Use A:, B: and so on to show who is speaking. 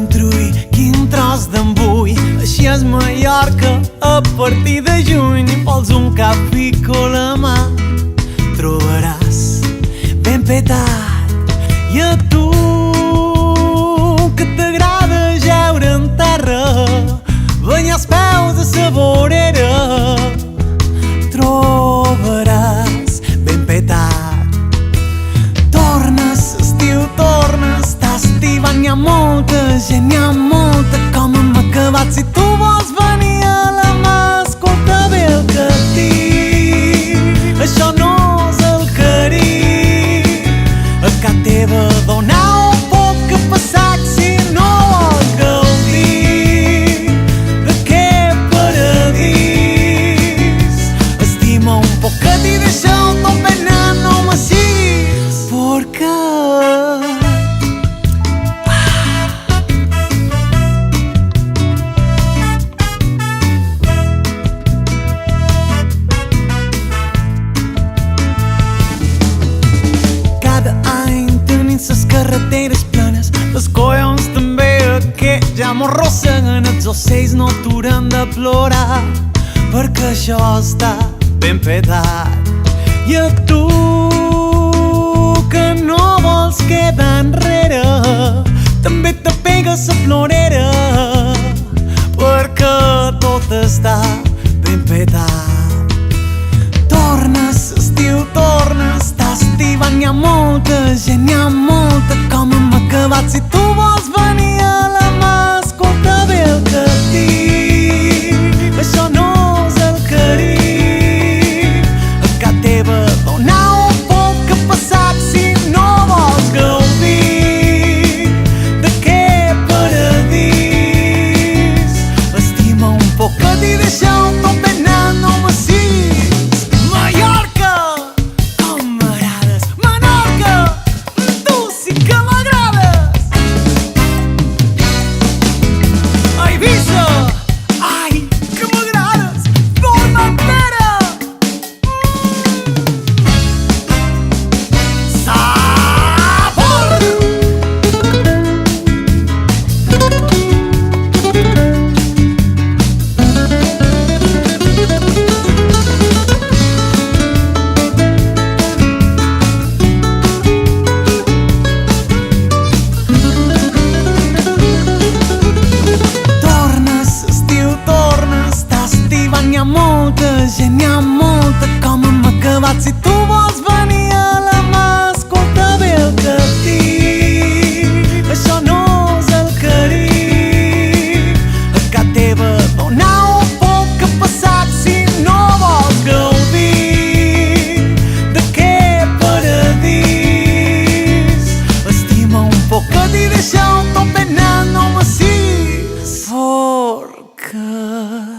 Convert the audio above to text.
A: quin trull, quin tros d'embull. Així és Mallorca a partir de juny. Vols un capico a la mà, trobaràs ben petat. I a tu que t'agrada jeure en terra, banyar els peus a sa vorera, trobaràs ben petat. Tornes, estiu, tornes, estàs estivant, hi ha molta gent, hi ha molta com hem acabat. Si tu vols venir a la mà, escolta bé el que et dic, això no és el Carib. A casa teva donar un poc que passar si no vols gaudir d'aquest paradís. Estima un poquet i deixa-ho tot ben net, no m'assiguis, perquè les carreteres plenes, les collons també que ja m'arrosseguen. Els ocells no aturen de plorar perquè això està ben petat. I a tu que no vols quedar enrere, també te pegues la florera perquè tot està ben petat. Tornes, estiu, tornes, estàs estivant, hi ha molta gent, hi ha molta com hem acabat. Si tu vols venir a la mà, escolta bé el que et dic, això no és el Carib. A casa teva donar un poc que passar si no vols gaudir d'aquest paradís. Estima un poquet i deixa-ho tot ben net, no m'assiguis. Mallorca, com m'agrades. Menorca, tu sí que m'agrades. Eivissa, ai, que m'agrades. Formentera, sabor. Tornes, estiu, tornes, estàs estivant, hi ha molta gent, hi ha molta com hem acabat. Si tu vols venir a la mà, escolta bé el que et dic, això no és el Carib. A casa teva donar un poc que passar si no vols gaudir d'aquest paradís. Estima un poquet i deixa-ho tot ben net, no m'assiguis, perquè